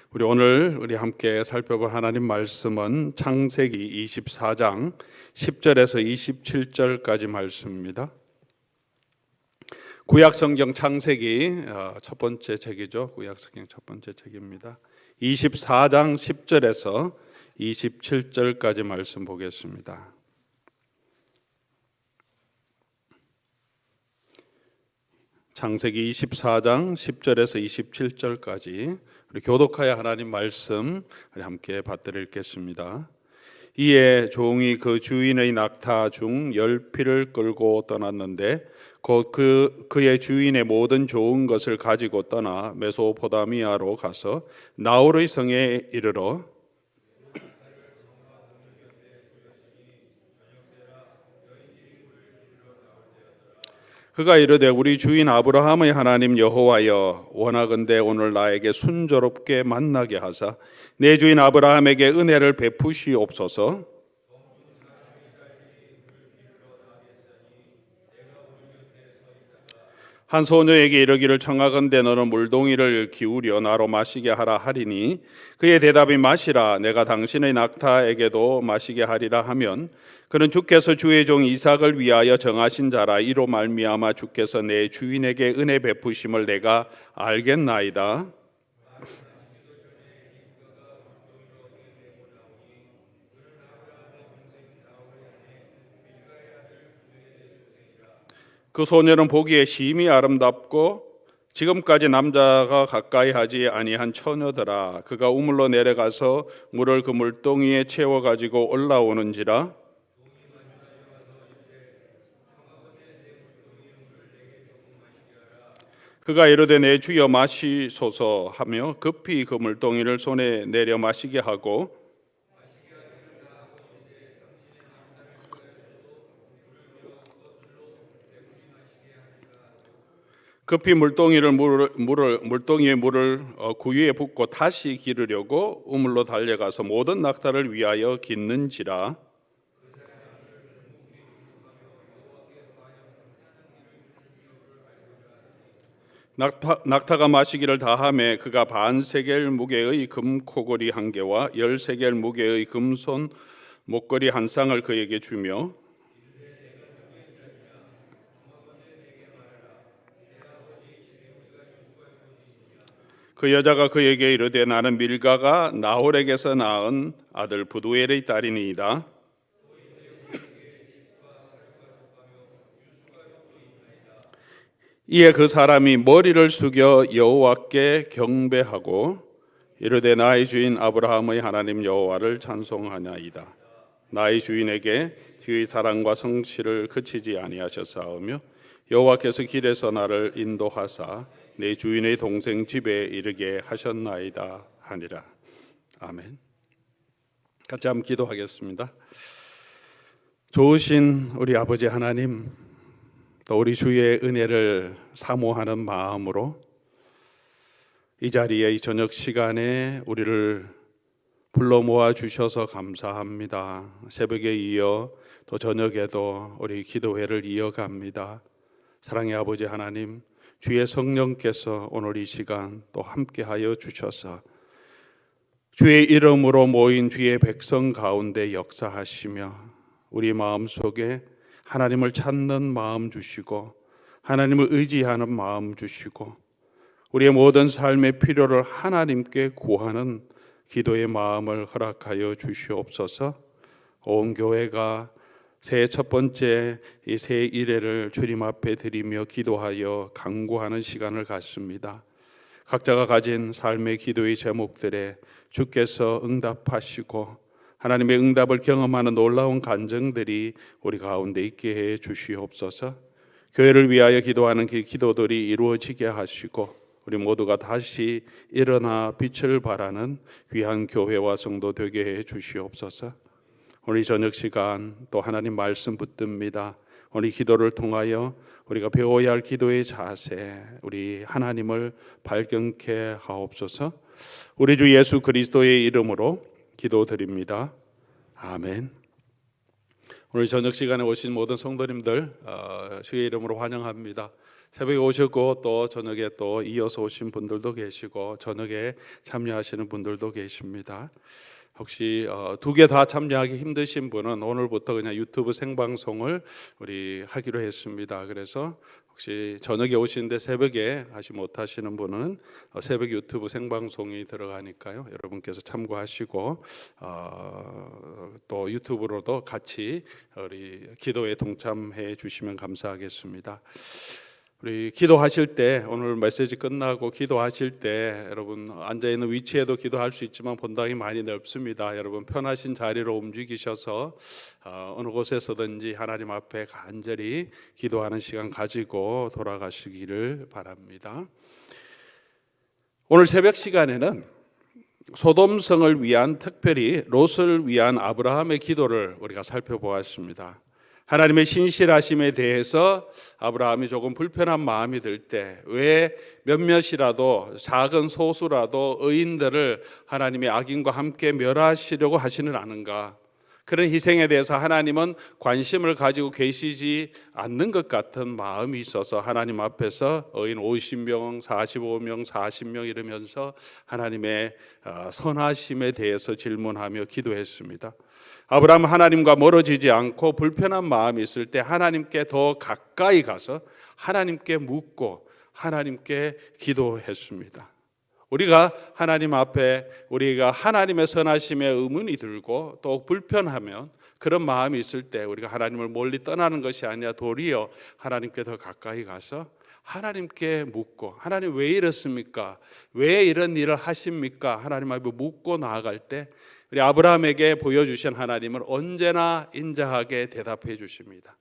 우리 함께 살펴볼 하나님 말씀은 창세기 24장 10절에서 27절까지 말씀입니다. 구약성경 창세기 첫 번째 책이죠. 구약성경 첫 번째 책입니다. 24장 10절에서 27절까지 말씀 보겠습니다. 창세기 24장 10절에서 27절까지 우리 교독하여 하나님 말씀 우리 함께 받들어 읽겠습니다. 이에 종이 그 주인의 낙타 중 10피를 끌고 떠났는데 곧 그의 주인의 모든 좋은 것을 가지고 떠나 메소포타미아로 가서 나홀의 성에 이르러 그가 이르되 우리 주인 아브라함의 하나님 여호와여 원하건대 오늘 나에게 순조롭게 만나게 하사 내 주인 아브라함에게 은혜를 베푸시옵소서. 한 소녀에게 이르기를 청하건대 너는 물동이를 기울여 나로 마시게 하라 하리니 그의 대답이 마시라 내가 당신의 낙타에게도 마시게 하리라 하면 그는 주께서 주의 종 이삭을 위하여 정하신 자라 이로 말미암아 주께서 내 주인에게 은혜 베푸심을 내가 알겠나이다. 그 소녀는 보기에 심히 아름답고 지금까지 남자가 가까이 하지 아니한 처녀더라. 그가 우물로 내려가서 물을 그 물동이에 채워 가지고 올라오는지라. 그가 이르되 내 주여 마시소서 하며 급히 그 물동이를 손에 내려 마시게 하고 급히 물동이에 물을 구유에 붓고 다시 기르려고 우물로 달려가서 모든 낙타를 위하여 깃는지라. 낙타가 마시기를 다하매 그가 반세겔 무게의 금코골이 한 개와 10세겔 무게의 금손 목걸이 한 쌍을 그에게 주며 그 여자가 그에게 이르되 나는 밀가가 나홀에게서 낳은 아들 부두엘의 딸이니이다. 이에 그 사람이 머리를 숙여 여호와께 경배하고 이르되 나의 주인 아브라함의 하나님 여호와를 찬송하나이다. 나의 주인에게 주의 사랑과 성실을 그치지 아니하셨사오며 여호와께서 길에서 나를 인도하사 내 주인의 동생 집에 이르게 하셨나이다 하니라. 아멘. 같이 한번 기도하겠습니다. 좋으신 우리 아버지 하나님, 또 우리 주의 은혜를 사모하는 마음으로 이 자리에 이 저녁 시간에 우리를 불러 모아 주셔서 감사합니다. 새벽에 이어 또 저녁에도 우리 기도회를 이어갑니다. 사랑의 아버지 하나님, 주의 성령께서 오늘 이 시간 또 함께하여 주셔서 주의 이름으로 모인 주의 백성 가운데 역사하시며 우리 마음속에 하나님을 찾는 마음 주시고 하나님을 의지하는 마음 주시고 우리의 모든 삶의 필요를 하나님께 구하는 기도의 마음을 허락하여 주시옵소서. 온 교회가 새해 첫 번째 이 새 일회를 주님 앞에 드리며 기도하여 간구하는 시간을 갖습니다. 각자가 가진 삶의 기도의 제목들에 주께서 응답하시고 하나님의 응답을 경험하는 놀라운 간증들이 우리 가운데 있게 해 주시옵소서. 교회를 위하여 기도하는 그 기도들이 이루어지게 하시고 우리 모두가 다시 일어나 빛을 발하는 귀한 교회와 성도 되게 해 주시옵소서. 오늘 저녁 시간 또 하나님 말씀 붙듭니다. 오늘 기도를 통하여 우리가 배워야 할 기도의 자세, 우리 하나님을 발견케 하옵소서. 우리 주 예수 그리스도의 이름으로 기도드립니다. 아멘. 오늘 저녁 시간에 오신 모든 성도님들 주의 이름으로 환영합니다. 새벽에 오셨고 또 저녁에 또 이어서 오신 분들도 계시고 저녁에 참여하시는 분들도 계십니다. 혹시 두 개 다 참여하기 힘드신 분은 오늘부터 그냥 유튜브 생방송을 우리 하기로 했습니다. 그래서 혹시 저녁에 오시는데 새벽에 하지 못하시는 분은 새벽 유튜브 생방송이 들어가니까요. 여러분께서 참고하시고 또 유튜브로도 같이 우리 기도에 동참해 주시면 감사하겠습니다. 우리 기도하실 때 오늘 메시지 끝나고 기도하실 때 여러분 앉아 있는 위치에도 기도할 수 있지만 본당이 많이 넓습니다. 여러분 편하신 자리로 움직이셔서 어느 곳에서든지 하나님 앞에 간절히 기도하는 시간 가지고 돌아가시기를 바랍니다. 오늘 새벽 시간에는 소돔성을 위한, 특별히 롯을 위한 아브라함의 기도를 우리가 살펴보았습니다. 하나님의 신실하심에 대해서 아브라함이 조금 불편한 마음이 들 때 왜 몇몇이라도 작은 소수라도 의인들을 하나님의 악인과 함께 멸하시려고 하시는 않은가? 그런 희생에 대해서 하나님은 관심을 가지고 계시지 않는 것 같은 마음이 있어서 하나님 앞에서 의인 50명, 45명, 40명 이러면서 하나님의 선하심에 대해서 질문하며 기도했습니다. 아브라함은 하나님과 멀어지지 않고 불편한 마음이 있을 때 하나님께 더 가까이 가서 하나님께 묻고 하나님께 기도했습니다. 우리가 하나님 앞에 우리가 하나님의 선하심에 의문이 들고 또 불편하면 그런 마음이 있을 때 우리가 하나님을 멀리 떠나는 것이 아니라 도리어 하나님께 더 가까이 가서 하나님께 묻고 하나님 왜 이렇습니까? 왜 이런 일을 하십니까? 하나님 앞에 묻고 나아갈 때 우리 아브라함에게 보여주신 하나님은 언제나 인자하게 대답해 주십니다.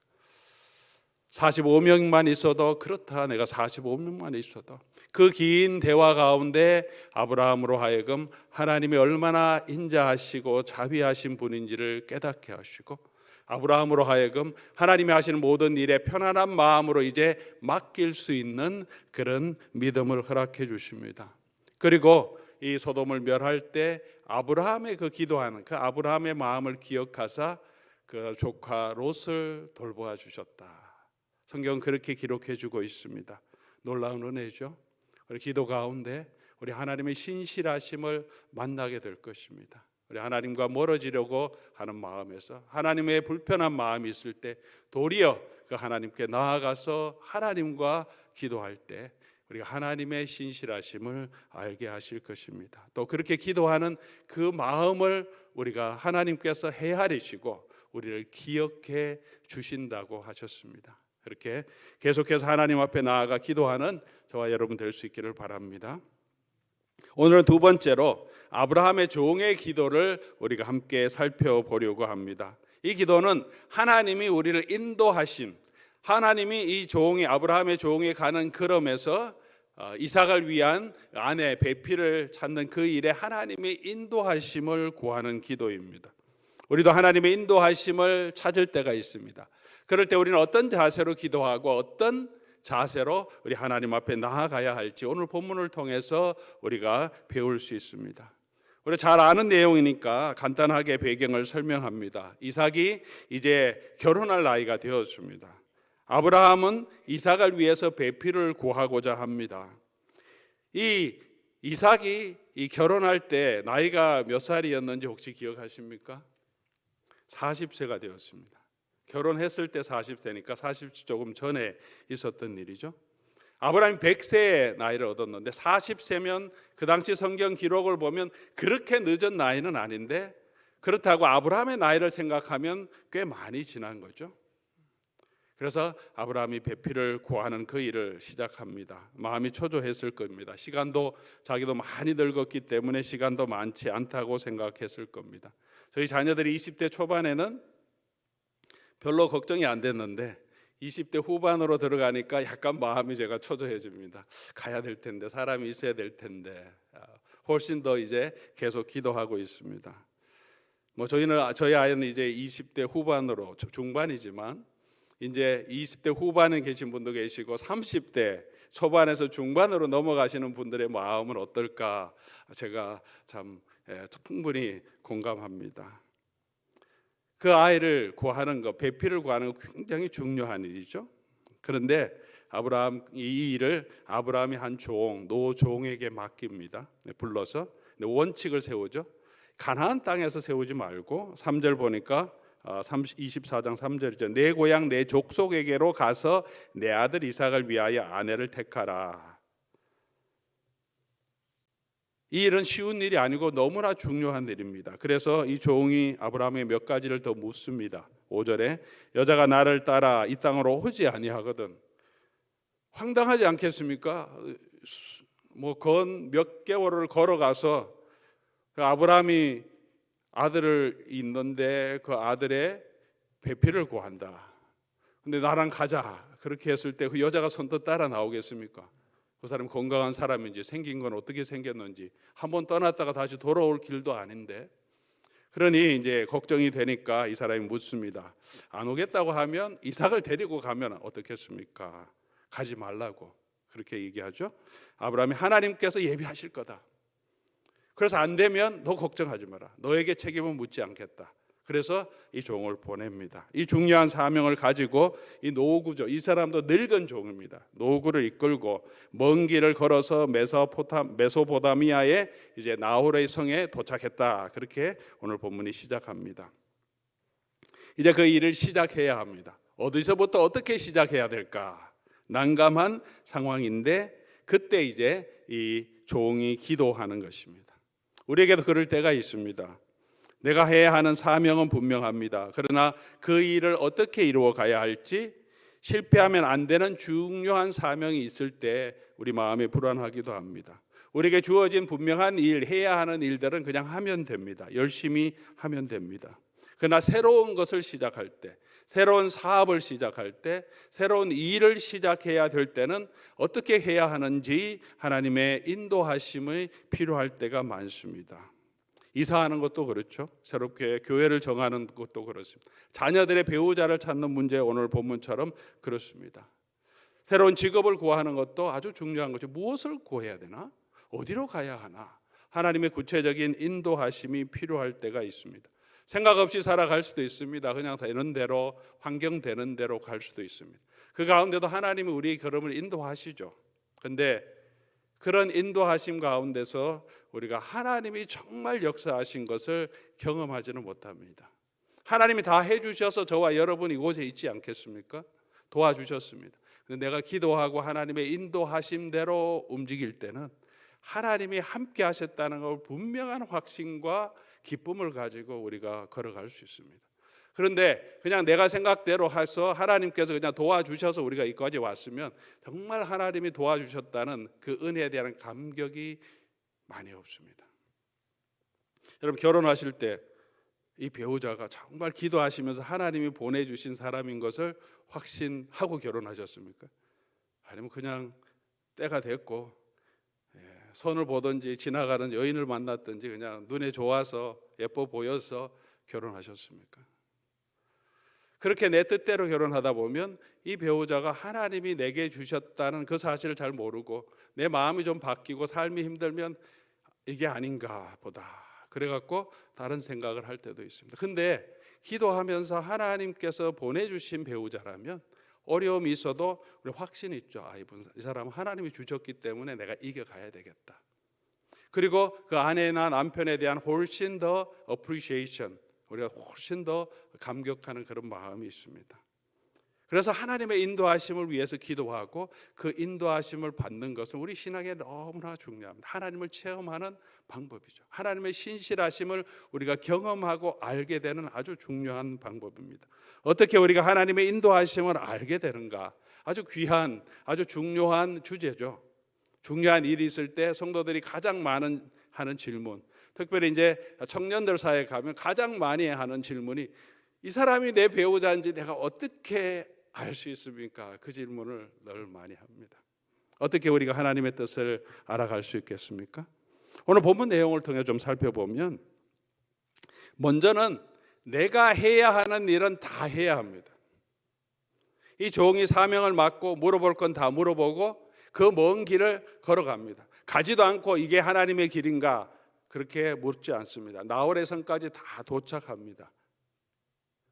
45명만 있어도 그렇다, 내가 45명만 있어도 그 긴 대화 가운데 아브라함으로 하여금 하나님이 얼마나 인자하시고 자비하신 분인지를 깨닫게 하시고 아브라함으로 하여금 하나님이 하시는 모든 일에 편안한 마음으로 이제 맡길 수 있는 그런 믿음을 허락해 주십니다. 그리고 이 소돔을 멸할 때 아브라함의 그 기도하는 그 아브라함의 마음을 기억하사 그 조카 롯을 돌보아 주셨다. 성경은 그렇게 기록해 주고 있습니다. 놀라운 은혜죠. 우리 기도 가운데 우리 하나님의 신실하심을 만나게 될 것입니다. 우리 하나님과 멀어지려고 하는 마음에서 하나님의 불편한 마음이 있을 때 도리어 그 하나님께 나아가서 하나님과 기도할 때 우리가 하나님의 신실하심을 알게 하실 것입니다. 또 그렇게 기도하는 그 마음을 우리가 하나님께서 헤아리시고 우리를 기억해 주신다고 하셨습니다. 그렇게 계속해서 하나님 앞에 나아가 기도하는 저와 여러분 될 수 있기를 바랍니다. 오늘은 두 번째로 아브라함의 종의 기도를 우리가 함께 살펴보려고 합니다. 이 기도는 하나님이 우리를 인도하심, 하나님이 이 종이 아브라함의 종이 가는 걸음에서 이삭을 위한 아내 배필을 찾는 그 일에 하나님의 인도하심을 구하는 기도입니다. 우리도 하나님의 인도하심을 찾을 때가 있습니다. 그럴 때 우리는 어떤 자세로 기도하고 어떤 자세로 우리 하나님 앞에 나아가야 할지 오늘 본문을 통해서 우리가 배울 수 있습니다. 우리 잘 아는 내용이니까 간단하게 배경을 설명합니다. 이삭이 이제 결혼할 나이가 되었습니다. 아브라함은 이삭을 위해서 배필을 구하고자 합니다. 이 이삭이 이 결혼할 때 나이가 몇 살이었는지 혹시 기억하십니까? 40세가 되었습니다. 결혼했을 때 40세니까 40세 조금 전에 있었던 일이죠. 아브라함이 100세의 나이를 얻었는데 40세면 그 당시 성경 기록을 보면 그렇게 늦은 나이는 아닌데 그렇다고 아브라함의 나이를 생각하면 꽤 많이 지난 거죠. 그래서 아브라함이 배필을 구하는 그 일을 시작합니다. 마음이 초조했을 겁니다. 시간도 자기도 많이 늙었기 때문에 시간도 많지 않다고 생각했을 겁니다. 저희 자녀들이 20대 초반에는 별로 걱정이 안 됐는데 20대 후반으로 들어가니까 약간 마음이 제가 초조해집니다. 가야 될 텐데, 사람이 있어야 될 텐데 훨씬 더 이제 계속 기도하고 있습니다. 저희 아이는 이제 20대 후반으로 중반이지만 이제 20대 후반에 계신 분도 계시고 30대 초반에서 중반으로 넘어가시는 분들의 마음은 어떨까 제가 참 충분히 공감합니다. 그 아이를 구하는 것, 배필을 구하는 것 굉장히 중요한 일이죠. 그런데 이 일을 아브라함이 한 노종에게 맡깁니다. 불러서 원칙을 세우죠. 가나안 땅에서 세우지 말고 3절 보니까 24장 3절이죠. 내 고향 내 족속에게로 가서 내 아들 이삭을 위하여 아내를 택하라. 이 일은 쉬운 일이 아니고 너무나 중요한 일입니다. 그래서 이 종이 아브라함에게 몇 가지를 더 묻습니다. 5절에 여자가 나를 따라 이 땅으로 오지 아니하거든. 황당하지 않겠습니까? 몇 개월을 걸어가서 그 아브라함이 아들을 있는데 그 아들의 배필을 구한다. 근데 나랑 가자. 그렇게 했을 때 그 여자가 선뜻 따라 나오겠습니까? 그 사람이 건강한 사람인지 생긴 건 어떻게 생겼는지 한번 떠났다가 다시 돌아올 길도 아닌데, 그러니 이제 걱정이 되니까 이 사람이 묻습니다. 안 오겠다고 하면 이삭을 데리고 가면 어떻겠습니까? 가지 말라고 그렇게 얘기하죠. 아브라함이 하나님께서 예비하실 거다. 그래서 안 되면 너 걱정하지 마라. 너에게 책임은 묻지 않겠다. 그래서 이 종을 보냅니다. 이 중요한 사명을 가지고 이 노구죠. 이 사람도 늙은 종입니다. 노구를 이끌고 먼 길을 걸어서 메소포타미아의 이제 나홀의 성에 도착했다. 그렇게 오늘 본문이 시작합니다. 이제 그 일을 시작해야 합니다. 어디서부터 어떻게 시작해야 될까? 난감한 상황인데 그때 이제 이 종이 기도하는 것입니다. 우리에게도 그럴 때가 있습니다. 내가 해야 하는 사명은 분명합니다. 그러나 그 일을 어떻게 이루어 가야 할지, 실패하면 안 되는 중요한 사명이 있을 때 우리 마음이 불안하기도 합니다. 우리에게 주어진 분명한 일, 해야 하는 일들은 그냥 하면 됩니다. 열심히 하면 됩니다. 그러나 새로운 것을 시작할 때, 새로운 사업을 시작할 때, 새로운 일을 시작해야 될 때는 어떻게 해야 하는지 하나님의 인도하심이 필요할 때가 많습니다. 이사하는 것도 그렇죠. 새롭게 교회를 정하는 것도 그렇습니다. 자녀들의 배우자를 찾는 문제, 오늘 본문처럼 그렇습니다. 새로운 직업을 구하는 것도 아주 중요한 거죠. 무엇을 구해야 되나? 어디로 가야 하나? 하나님의 구체적인 인도하심이 필요할 때가 있습니다. 생각 없이 살아갈 수도 있습니다. 그냥 되는 대로, 환경 되는 대로 갈 수도 있습니다. 그 가운데도 하나님이 우리의 걸음을 인도하시죠. 그런데 그런 인도하심 가운데서 우리가 하나님이 정말 역사하신 것을 경험하지는 못합니다. 하나님이 다 해주셔서 저와 여러분 이곳에 있지 않겠습니까? 도와주셨습니다. 근데 내가 기도하고 하나님의 인도하심대로 움직일 때는 하나님이 함께 하셨다는 걸 분명한 확신과 기쁨을 가지고 우리가 걸어갈 수 있습니다. 그런데 그냥 내가 생각대로 해서 하나님께서 그냥 도와주셔서 우리가 여기까지 왔으면 정말 하나님이 도와주셨다는 그 은혜에 대한 감격이 많이 없습니다. 여러분, 결혼하실 때 이 배우자가 정말 기도하시면서 하나님이 보내주신 사람인 것을 확신하고 결혼하셨습니까? 아니면 그냥 때가 됐고 선을 보든지 지나가는 여인을 만났든지 그냥 눈에 좋아서 예뻐 보여서 결혼하셨습니까? 그렇게 내 뜻대로 결혼하다 보면 이 배우자가 하나님이 내게 주셨다는 그 사실을 잘 모르고 내 마음이 좀 바뀌고 삶이 힘들면 이게 아닌가 보다 그래갖고 다른 생각을 할 때도 있습니다. 근데 기도하면서 하나님께서 보내주신 배우자라면 어려움이 있어도 우리 확신이 있죠. 이 사람은 하나님이 주셨기 때문에 내가 이겨가야 되겠다. 그리고 그 아내나 남편에 대한 훨씬 더 appreciation, 우리가 훨씬 더 감격하는 그런 마음이 있습니다. 그래서 하나님의 인도하심을 위해서 기도하고 그 인도하심을 받는 것은 우리 신앙에 너무나 중요합니다. 하나님을 체험하는 방법이죠. 하나님의 신실하심을 우리가 경험하고 알게 되는 아주 중요한 방법입니다. 어떻게 우리가 하나님의 인도하심을 알게 되는가? 아주 귀한, 아주 중요한 주제죠. 중요한 일이 있을 때 성도들이 가장 많은 하는 질문, 특별히 이제 청년들 사이에 가면 가장 많이 하는 질문이 이 사람이 내 배우자인지 내가 어떻게 알 수 있습니까? 그 질문을 늘 많이 합니다. 어떻게 우리가 하나님의 뜻을 알아갈 수 있겠습니까? 오늘 본문 내용을 통해 좀 살펴보면 먼저는 내가 해야 하는 일은 다 해야 합니다. 이 종이 사명을 맡고 물어볼 건 다 물어보고 그 먼 길을 걸어갑니다. 가지도 않고 이게 하나님의 길인가 그렇게 묻지 않습니다. 나홀의 성까지 다 도착합니다.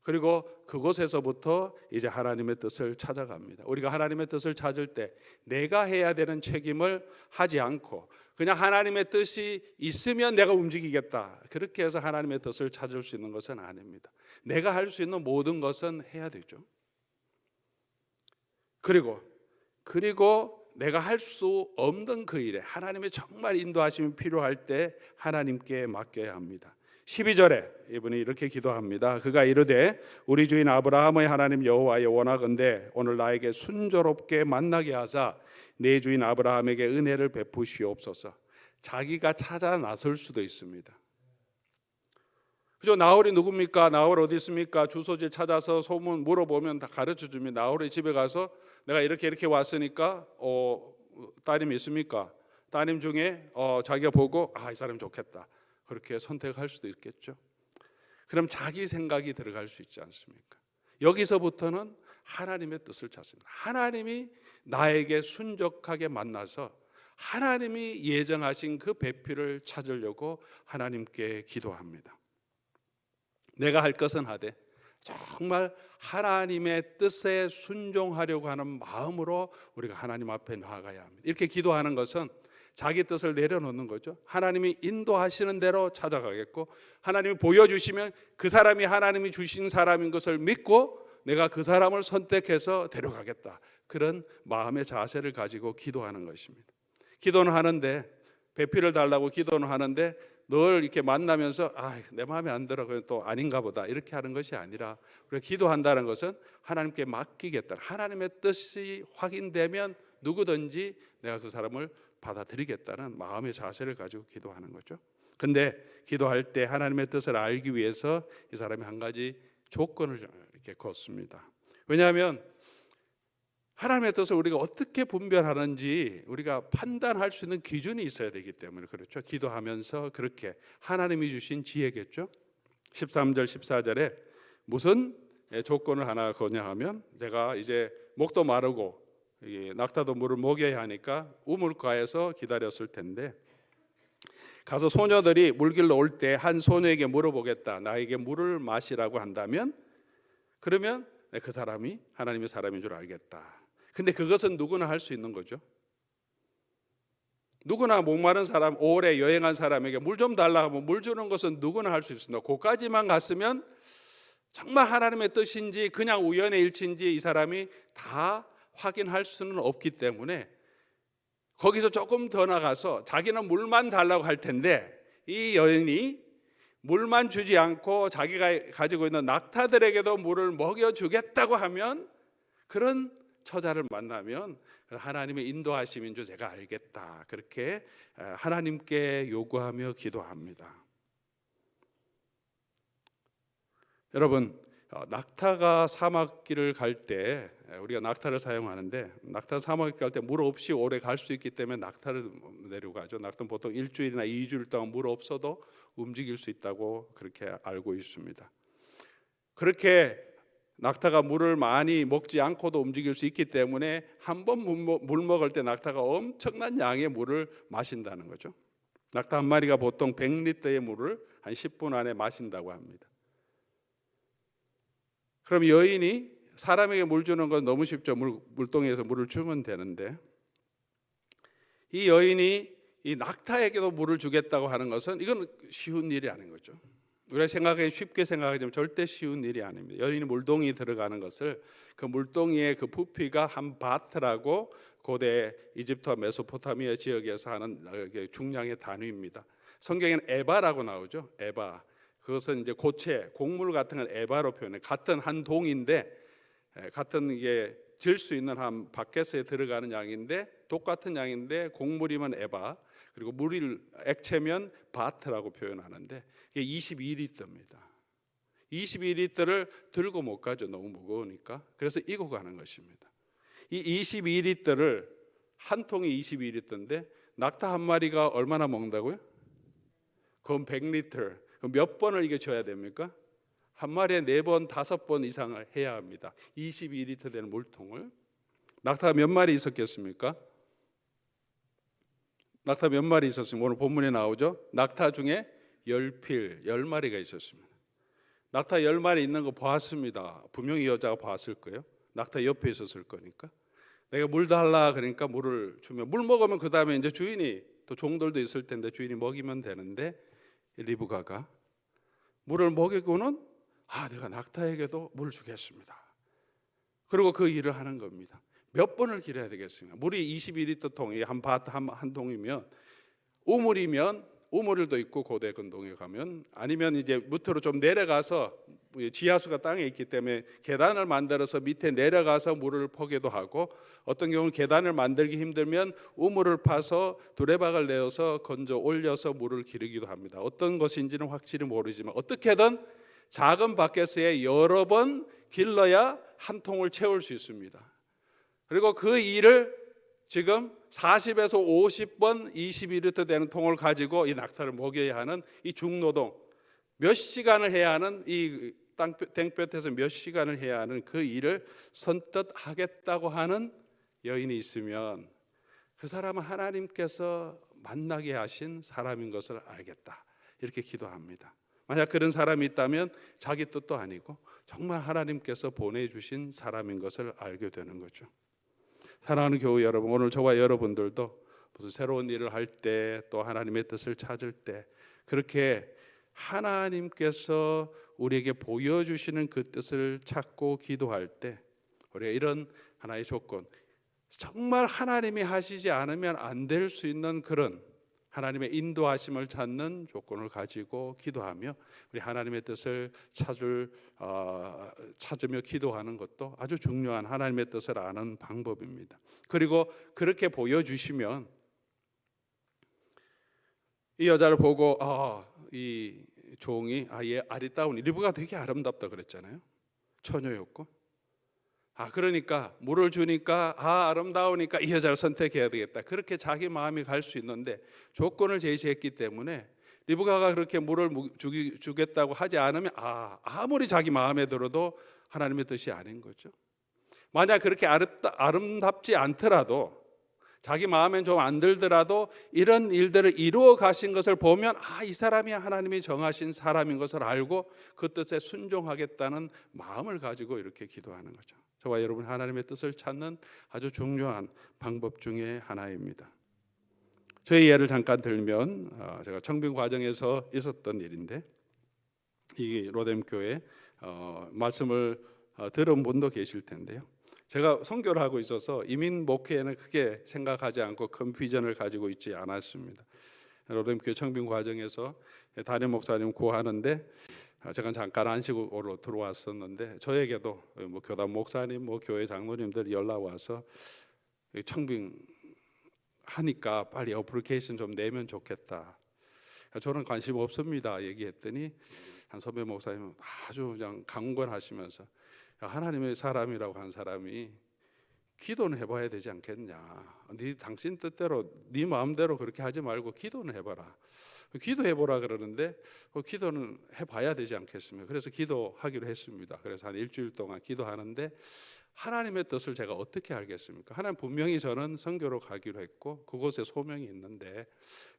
그리고 그곳에서부터 이제 하나님의 뜻을 찾아갑니다. 우리가 하나님의 뜻을 찾을 때 내가 해야 되는 책임을 하지 않고 그냥 하나님의 뜻이 있으면 내가 움직이겠다, 그렇게 해서 하나님의 뜻을 찾을 수 있는 것은 아닙니다. 내가 할 수 있는 모든 것은 해야 되죠. 그리고 내가 할 수 없는 그 일에 하나님의 정말 인도하심이 필요할 때 하나님께 맡겨야 합니다. 12절에 이분이 이렇게 기도합니다. 그가 이르되 우리 주인 아브라함의 하나님 여호와여, 원하건대 오늘 나에게 순조롭게 만나게 하사 내 주인 아브라함에게 은혜를 베푸시옵소서. 자기가 찾아 나설 수도 있습니다. 그죠? 나홀이 누굽니까? 나홀 어디 있습니까? 주소지 찾아서 소문 물어보면 다 가르쳐 줍니다. 나홀의 집에 가서 내가 이렇게 왔으니까 따님 있습니까? 따님 중에 자기가 보고 이 사람 좋겠다, 그렇게 선택할 수도 있겠죠. 그럼 자기 생각이 들어갈 수 있지 않습니까? 여기서부터는 하나님의 뜻을 찾습니다. 하나님이 나에게 순적하게 만나서 하나님이 예정하신 그 배필을 찾으려고 하나님께 기도합니다. 내가 할 것은 하되 정말 하나님의 뜻에 순종하려고 하는 마음으로 우리가 하나님 앞에 나아가야 합니다. 이렇게 기도하는 것은 자기 뜻을 내려놓는 거죠. 하나님이 인도하시는 대로 찾아가겠고, 하나님이 보여주시면 그 사람이 하나님이 주신 사람인 것을 믿고 내가 그 사람을 선택해서 데려가겠다, 그런 마음의 자세를 가지고 기도하는 것입니다. 기도는 하는데, 배필을 달라고 기도는 하는데 늘 이렇게 만나면서 내 마음에 안 들어, 그건 또 아닌가 보다, 이렇게 하는 것이 아니라, 우리가 기도한다는 것은 하나님께 맡기겠다, 하나님의 뜻이 확인되면 누구든지 내가 그 사람을 받아들이겠다는 마음의 자세를 가지고 기도하는 거죠. 근데 기도할 때 하나님의 뜻을 알기 위해서 이 사람이 한 가지 조건을 이렇게 걷습니다. 왜냐하면 하나님의 뜻을 우리가 어떻게 분별하는지 우리가 판단할 수 있는 기준이 있어야 되기 때문에 그렇죠. 기도하면서 그렇게 하나님이 주신 지혜겠죠. 13절 14절에 무슨 조건을 하나 거냐하면, 내가 이제 목도 마르고 낙타도 물을 먹여야 하니까 우물가에서 기다렸을 텐데, 가서 소녀들이 물길로 올 때 한 소녀에게 물어보겠다, 나에게 물을 마시라고 한다면, 그러면 그 사람이 하나님의 사람인 줄 알겠다. 근데 그것은 누구나 할 수 있는 거죠. 누구나 목마른 사람, 오래 여행한 사람에게 물 좀 달라 하면 물 주는 것은 누구나 할 수 있습니다. 거기까지만 갔으면 정말 하나님의 뜻인지 그냥 우연의 일치인지 이 사람이 다 확인할 수는 없기 때문에 거기서 조금 더 나가서 자기는 물만 달라고 할 텐데, 이 여인이 물만 주지 않고 자기가 가지고 있는 낙타들에게도 물을 먹여주겠다고 하면, 그런 처자를 만나면 하나님의 인도하심인 줄 제가 알겠다, 그렇게 하나님께 요구하며 기도합니다. 여러분, 낙타가 사막길을 갈 때, 우리가 낙타를 사용하는데, 낙타 사막길 갈 때 물 없이 오래 갈 수 있기 때문에 낙타를 내려가죠. 낙타는 보통 일주일이나 2주일 동안 물 없어도 움직일 수 있다고 그렇게 알고 있습니다. 그렇게 낙타가 물을 많이 먹지 않고도 움직일 수 있기 때문에 한 번 물 먹을 때 낙타가 엄청난 양의 물을 마신다는 거죠. 낙타 한 마리가 보통 100리터의 물을 한 10분 안에 마신다고 합니다. 그럼 여인이 사람에게 물 주는 건 너무 쉽죠. 물동이에서 물을 주면 되는데, 이 여인이 이 낙타에게도 물을 주겠다고 하는 것은 이건 쉬운 일이 아닌 거죠. 우리가 쉽게 생각하지만 절대 쉬운 일이 아닙니다. 여인이 물동이 들어가는 것을, 그 물동이의 그 부피가 한 바트라고 고대 이집트와 메소포타미아 지역에서 하는 중량의 단위입니다. 성경에는 에바라고 나오죠. 에바. 그것은 이제 고체, 곡물 같은 걸 에바로 표현해. 같은 한 동인데, 같은 이게 질 수 있는 한 바켓에 들어가는 양인데, 똑같은 양인데 곡물이면 에바, 그리고 물을 액체면 바트라고 표현하는데, 이게 22리터입니다. 22리터를 들고 못 가죠. 너무 무거우니까. 그래서 이고 가는 것입니다. 이 22리터를, 한 통이 22리터인데 낙타 한 마리가 얼마나 먹는다고요? 그럼 100리터. 그럼 몇 번을 이게 줘야 됩니까? 한 마리에 4번, 5번 이상을 해야 합니다. 22리터 되는 물통을. 낙타가 몇 마리 있었겠습니까? 낙타 몇 마리 있었습니까? 오늘 본문에 나오죠. 낙타 중에 10필, 10마리가 있었습니다. 낙타 10마리 있는 거 보았습니다. 분명히 여자가 봤을 거예요. 낙타 옆에 있었을 거니까. 내가 물 달라 그러니까 물을 주면, 물 먹으면 그 다음에 이제 주인이, 또 종들도 있을 텐데 주인이 먹이면 되는데, 리브가가 물을 먹이고는 내가 낙타에게도 물을 주겠습니다. 그리고 그 일을 하는 겁니다. 몇 번을 길어야 되겠습니까? 물이 22리터 통이 한 통이면, 우물도 있고 고대 근동에 가면, 아니면 이제 밑으로 좀 내려가서, 지하수가 땅에 있기 때문에 계단을 만들어서 밑에 내려가서 물을 퍼기도 하고, 어떤 경우는 계단을 만들기 힘들면 우물을 파서 두레박을 내어서 건져 올려서 물을 기르기도 합니다. 어떤 것인지는 확실히 모르지만 어떻게든 작은 바켓에 여러 번 길러야 한 통을 채울 수 있습니다. 그리고 그 일을 지금 40에서 50번 22리터 되는 통을 가지고 이 낙타를 먹여야 하는 이 중노동, 몇 시간을 해야 하는, 이 땡볕에서 몇 시간을 해야 하는 그 일을 선뜻 하겠다고 하는 여인이 있으면 그 사람은 하나님께서 만나게 하신 사람인 것을 알겠다, 이렇게 기도합니다. 만약 그런 사람이 있다면 자기 뜻도 아니고 정말 하나님께서 보내주신 사람인 것을 알게 되는 거죠. 사랑하는 교회 여러분, 오늘 저와 여러분들도 무슨 새로운 일을 할 때, 또 하나님의 뜻을 찾을 때, 그렇게 하나님께서 우리에게 보여주시는 그 뜻을 찾고 기도할 때, 우리가 이런 하나의 조건, 정말 하나님이 하시지 않으면 안 될 수 있는 그런 하나님의 인도하심을 찾는 조건을 가지고 기도하며 우리 하나님의 뜻을 찾으며 기도하는 것도 아주 중요한 하나님의 뜻을 아는 방법입니다. 그리고 그렇게 보여주시면 이 여자를 보고 이 종이 얘 아리따우니, 리브가 되게 아름답다 그랬잖아요. 처녀였고, 그러니까 물을 주니까 아름다우니까 이 여자를 선택해야 되겠다, 그렇게 자기 마음이 갈 수 있는데 조건을 제시했기 때문에 리브가가 그렇게 물을 주겠다고 하지 않으면 아무리 자기 마음에 들어도 하나님의 뜻이 아닌 거죠. 만약 그렇게 아름답지 않더라도, 자기 마음엔 좀 안 들더라도 이런 일들을 이루어 가신 것을 보면 이 사람이 하나님이 정하신 사람인 것을 알고 그 뜻에 순종하겠다는 마음을 가지고 이렇게 기도하는 거죠. 저와 여러분, 하나님의 뜻을 찾는 아주 중요한 방법 중에 하나입니다. 저희 예를 잠깐 들면, 제가 청빙 과정에서 있었던 일인데, 이 로뎀교회 말씀을 들은 분도 계실 텐데요. 제가 선교를 하고 있어서 이민 목회에는 크게 생각하지 않고 큰 비전을 가지고 있지 않았습니다. 로뎀교회 청빙 과정에서 담임 목사님 구하는데 제가 잠깐 안식으로 들어왔었는데, 저에게도 교단 목사님, 교회 장로님들 연락 와서 청빙 하니까 빨리 어플리케이션 좀 내면 좋겠다. 저는 관심 없습니다 얘기했더니 한 선배 목사님은 아주 그냥 강권하시면서, 하나님의 사람이라고 한 사람이 기도는 해봐야 되지 않겠냐, 당신 뜻대로 네 마음대로 그렇게 하지 말고 기도는 해봐라, 기도해보라 그러는데 기도는 해봐야 되지 않겠습니까? 그래서 기도하기로 했습니다. 그래서 한 일주일 동안 기도하는데, 하나님의 뜻을 제가 어떻게 알겠습니까? 하나님 분명히 저는 선교로 가기로 했고 그곳에 소명이 있는데,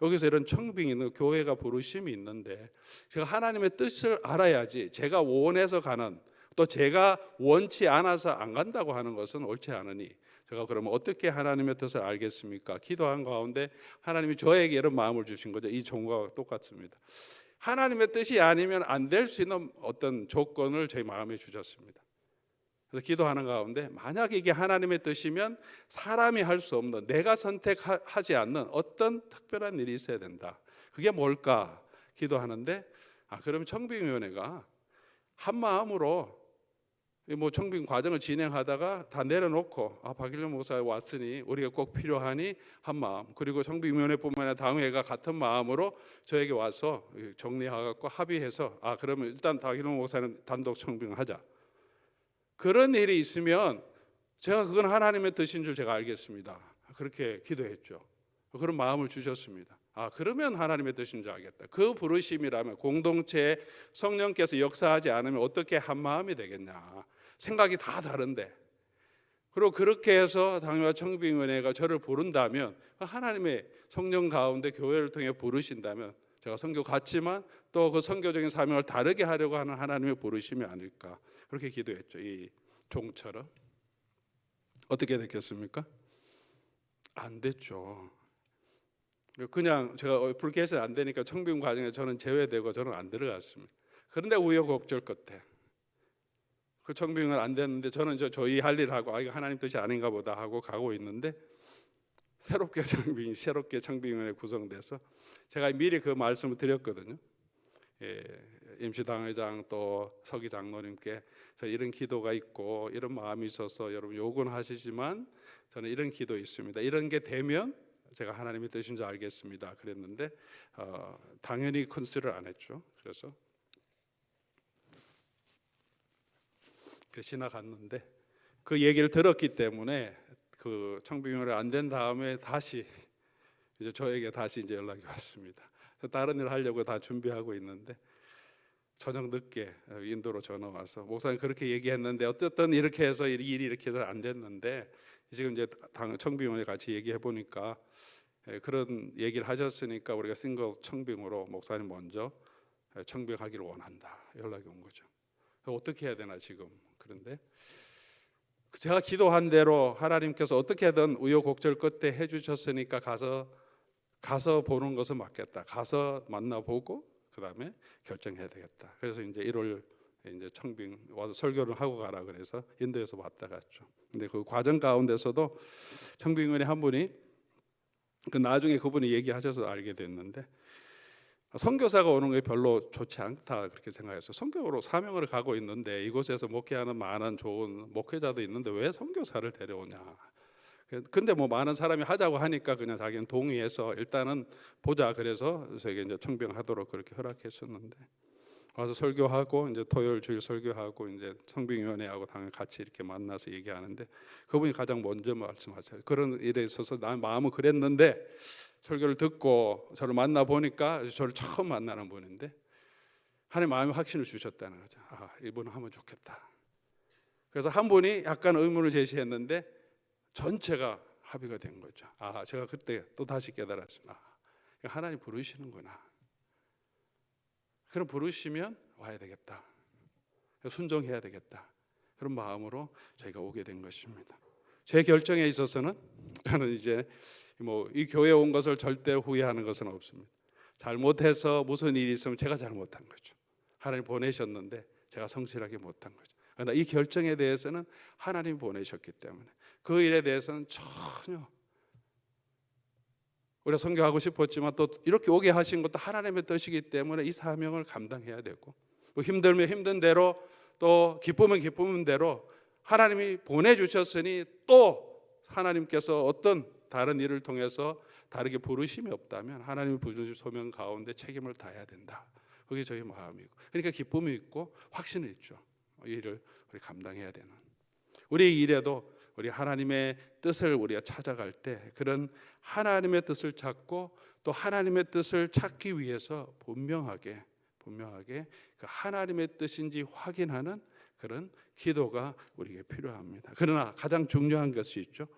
여기서 이런 청빙이 있는, 교회가 부르심이 있는데, 제가 하나님의 뜻을 알아야지 제가 원해서 가는, 또 제가 원치 않아서 안 간다고 하는 것은 옳지 않으니 제가 그러면 어떻게 하나님의 뜻을 알겠습니까? 기도한 가운데 하나님이 저에게 이런 마음을 주신 거죠. 이 종과 똑같습니다. 하나님의 뜻이 아니면 안 될 수 있는 어떤 조건을 제 마음에 주셨습니다. 그래서 기도하는 가운데, 만약 이게 하나님의 뜻이면 사람이 할 수 없는, 내가 선택하지 않는 어떤 특별한 일이 있어야 된다. 그게 뭘까? 기도하는데, 그럼 청빙위원회가 한 마음으로 청빙 과정을 진행하다가 다 내려놓고, 박일련 목사 왔으니 우리가 꼭 필요하니 한 마음, 그리고 청빙위원회뿐만 아니라 당회가 같은 마음으로 저에게 와서 정리하고 합의해서 그러면 일단 박일련 목사는 단독 청빙하자. 그런 일이 있으면 제가 그건 하나님의 뜻인 줄 제가 알겠습니다. 그렇게 기도했죠. 그런 마음을 주셨습니다. 그러면 하나님의 뜻인 줄 알겠다. 그 부르심이라면, 공동체에 성령께서 역사하지 않으면 어떻게 한 마음이 되겠냐. 생각이 다 다른데. 그리고 그렇게 해서 당회와 청빙위원회가 저를 부른다면, 하나님의 성령 가운데 교회를 통해 부르신다면 제가 선교 갔지만 또 그 선교적인 사명을 다르게 하려고 하는 하나님의 부르심이 아닐까, 그렇게 기도했죠. 이 종처럼. 어떻게 됐겠습니까? 안 됐죠. 그냥 제가 불쾌해서 안 되니까 청빙 과정에 저는 제외되고 저는 안 들어갔습니다. 그런데 우여곡절 끝에 그 청빙은 안 됐는데 저는 저희 할 일 하고 이거 하나님 뜻이 아닌가 보다 하고 가고 있는데 새롭게 청빙위원회 구성돼서 제가 미리 그 말씀을 드렸거든요. 임시당회장 또 서기 장로님께 저 이런 기도가 있고 이런 마음이 있어서 여러분 요구는 하시지만 저는 이런 기도 있습니다. 이런 게 되면 제가 하나님의 뜻인 줄 알겠습니다. 그랬는데 당연히 컨시를 안 했죠. 그래서 지나갔는데 그 얘기를 들었기 때문에 그 청빙위원회 안 된 다음에 다시 이제 저에게 다시 이제 연락이 왔습니다. 다른 일 하려고 다 준비하고 있는데 저녁 늦게 인도로 전화 와서 목사님 그렇게 얘기했는데 어쨌든 이렇게 해서 일이 이렇게 해서 안 됐는데 지금 이제 청빙위원회 같이 얘기해 보니까 그런 얘기를 하셨으니까 우리가 싱글 청빙으로 목사님 먼저 청빙하기를 원한다 연락이 온 거죠. 어떻게 해야 되나 지금. 그런데 제가 기도한 대로 하나님께서 어떻게든 우여곡절 끝에 해주셨으니까 가서 보는 것은 맞겠다. 가서 만나보고 그 다음에 결정해야 되겠다. 그래서 이제 1월 이제 청빙 와서 설교를 하고 가라 그래서 인도에서 왔다 갔죠. 근데 그 과정 가운데서도 청빙위원회 한 분이 그 나중에 그분이 얘기하셔서 알게 됐는데 선교사가 오는 게 별로 좋지 않다 그렇게 생각했어요. 선교로 사명을 가고 있는데 이곳에서 목회하는 많은 좋은 목회자도 있는데 왜 선교사를 데려오냐. 근데 뭐 많은 사람이 하자고 하니까 그냥 자기는 동의해서 일단은 보자 그래서 저에게 이제 청빙하도록 그렇게 허락했었는데 와서 설교하고 이제 토요일 주일 설교하고 이제 청빙위원회하고 당연히 같이 이렇게 만나서 얘기하는데 그분이 가장 먼저 말씀하세요. 그런 일에 있어서 난 마음은 그랬는데 설교를 듣고 저를 만나 보니까 저를 처음 만나는 분인데 하나님 마음에 확신을 주셨다는 거죠. 이분은 하면 좋겠다. 그래서 한 분이 약간 의문을 제시했는데 전체가 합의가 된 거죠. 제가 그때 또 다시 깨달았습니다. 하나님 부르시는구나. 그럼 부르시면 와야 되겠다. 순종해야 되겠다. 그런 마음으로 저희가 오게 된 것입니다. 제 결정에 있어서는 저는 이제 이 교회에 온 것을 절대 후회하는 것은 없습니다. 잘못해서 무슨 일이 있으면 제가 잘못한 거죠. 하나님 보내셨는데 제가 성실하게 못한 거죠. 그러나 이 결정에 대해서는 하나님이 보내셨기 때문에 그 일에 대해서는 전혀 우리가 선교하고 싶었지만 또 이렇게 오게 하신 것도 하나님의 뜻이기 때문에 이 사명을 감당해야 되고 힘들면 힘든 대로 또 기쁘면 기쁜 대로 하나님이 보내주셨으니 또 하나님께서 어떤 다른 일을 통해서 다르게 부르심이 없다면 하나님의 부르심 소명 가운데 책임을 다해야 된다. 그게 저희 마음이고 그러니까 기쁨이 있고 확신이 있죠. 이 일을 우리 감당해야 되는 우리 일에도 우리 하나님의 뜻을 우리가 찾아갈 때 그런 하나님의 뜻을 찾고 또 하나님의 뜻을 찾기 위해서 분명하게 그 하나님의 뜻인지 확인하는 그런 기도가 우리에게 필요합니다. 그러나 가장 중요한 것이 있죠.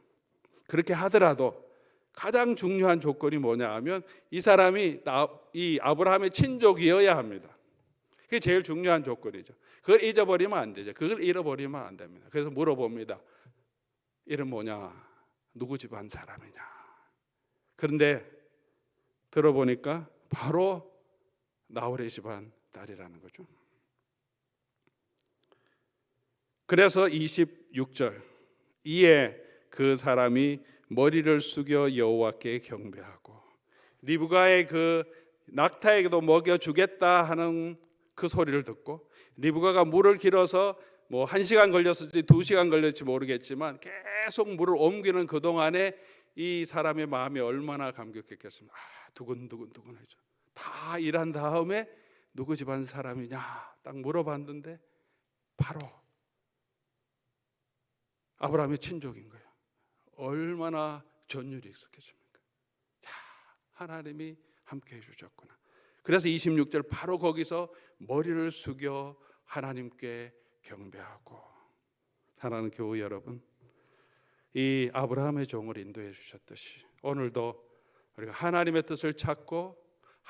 그렇게 하더라도 가장 중요한 조건이 뭐냐 하면 이 사람이 이 아브라함의 친족이어야 합니다. 그게 제일 중요한 조건이죠. 그걸 잊어버리면 안 되죠. 그걸 잃어버리면 안 됩니다. 그래서 물어봅니다. 이름 뭐냐? 누구 집안 사람이냐? 그런데 들어보니까 바로 나홀의 집안 딸이라는 거죠. 그래서 26절 이에 그 사람이 머리를 숙여 여호와께 경배하고 리브가의 그 낙타에게도 먹여주겠다 하는 그 소리를 듣고 리브가가 물을 길어서 1시간 걸렸을지 2시간 걸렸을지 모르겠지만 계속 물을 옮기는 그동안에 이 사람의 마음이 얼마나 감격했겠습니까? 두근두근하죠. 다 일한 다음에 누구 집안 사람이냐 딱 물어봤는데 바로 아브라함의 친족인 거예요. 얼마나 전율이 익숙해집니까? 하나님이 함께 해주셨구나. 그래서 26절 바로 거기서 머리를 숙여 하나님께 경배하고. 사랑하는 교우 여러분, 이 아브라함의 종을 인도해 주셨듯이 오늘도 우리가 하나님의 뜻을 찾고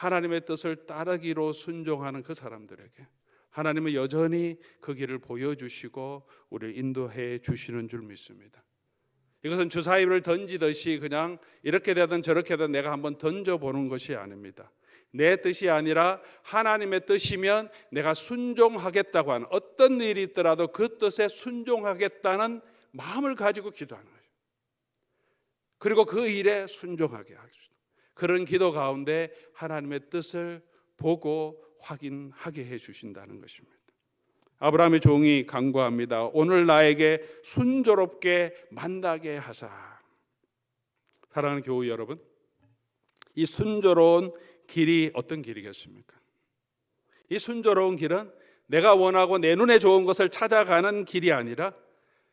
하나님의 뜻을 따르기로 순종하는 그 사람들에게 하나님은 여전히 그 길을 보여주시고 우리를 인도해 주시는 줄 믿습니다. 이것은 주사위를 던지듯이 그냥 이렇게 되든 저렇게 되든 내가 한번 던져보는 것이 아닙니다. 내 뜻이 아니라 하나님의 뜻이면 내가 순종하겠다고 하는, 어떤 일이 있더라도 그 뜻에 순종하겠다는 마음을 가지고 기도하는 거예요. 그리고 그 일에 순종하게 하시고, 그런 기도 가운데 하나님의 뜻을 보고 확인하게 해주신다는 것입니다. 아브라함의 종이 간구합니다. 오늘 나에게 순조롭게 만나게 하사. 사랑하는 교우 여러분, 이 순조로운 길이 어떤 길이겠습니까? 이 순조로운 길은 내가 원하고 내 눈에 좋은 것을 찾아가는 길이 아니라,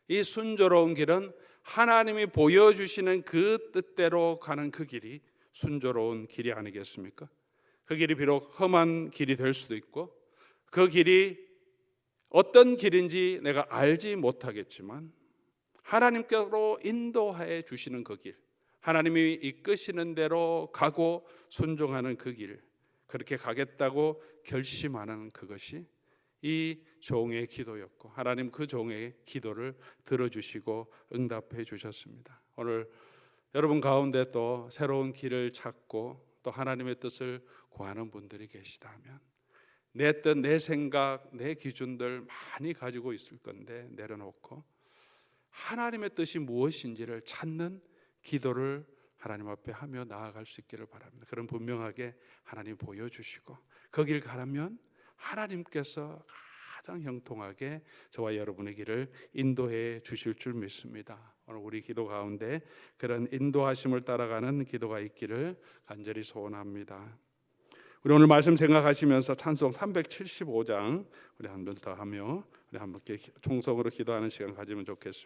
이 순조로운 길은 하나님이 보여주시는 그 뜻대로 가는 그 길이 순조로운 길이 아니겠습니까? 그 길이 비록 험한 길이 될 수도 있고, 그 길이 어떤 길인지 내가 알지 못하겠지만 하나님께로 인도해 주시는 그 길, 하나님이 이끄시는 대로 가고 순종하는 그 길, 그렇게 가겠다고 결심하는 그것이 이 종의 기도였고, 하나님 그 종의 기도를 들어주시고 응답해 주셨습니다. 오늘 여러분 가운데 또 새로운 길을 찾고 또 하나님의 뜻을 구하는 분들이 계시다면, 내 뜻, 내 생각, 내 기준들 많이 가지고 있을 건데 내려놓고 하나님의 뜻이 무엇인지를 찾는 기도를 하나님 앞에 하며 나아갈 수 있기를 바랍니다. 그럼 분명하게 하나님 보여주시고 그 길 가라면 하나님께서 가장 형통하게 저와 여러분의 길을 인도해 주실 줄 믿습니다. 오늘 우리 기도 가운데 그런 인도하심을 따라가는 기도가 있기를 간절히 소원합니다. 우리 오늘 말씀 생각하시면서 찬송 375장 우리 한 번 더 하며 우리 함께 총성으로 기도하는 시간 가지면 좋겠습니다.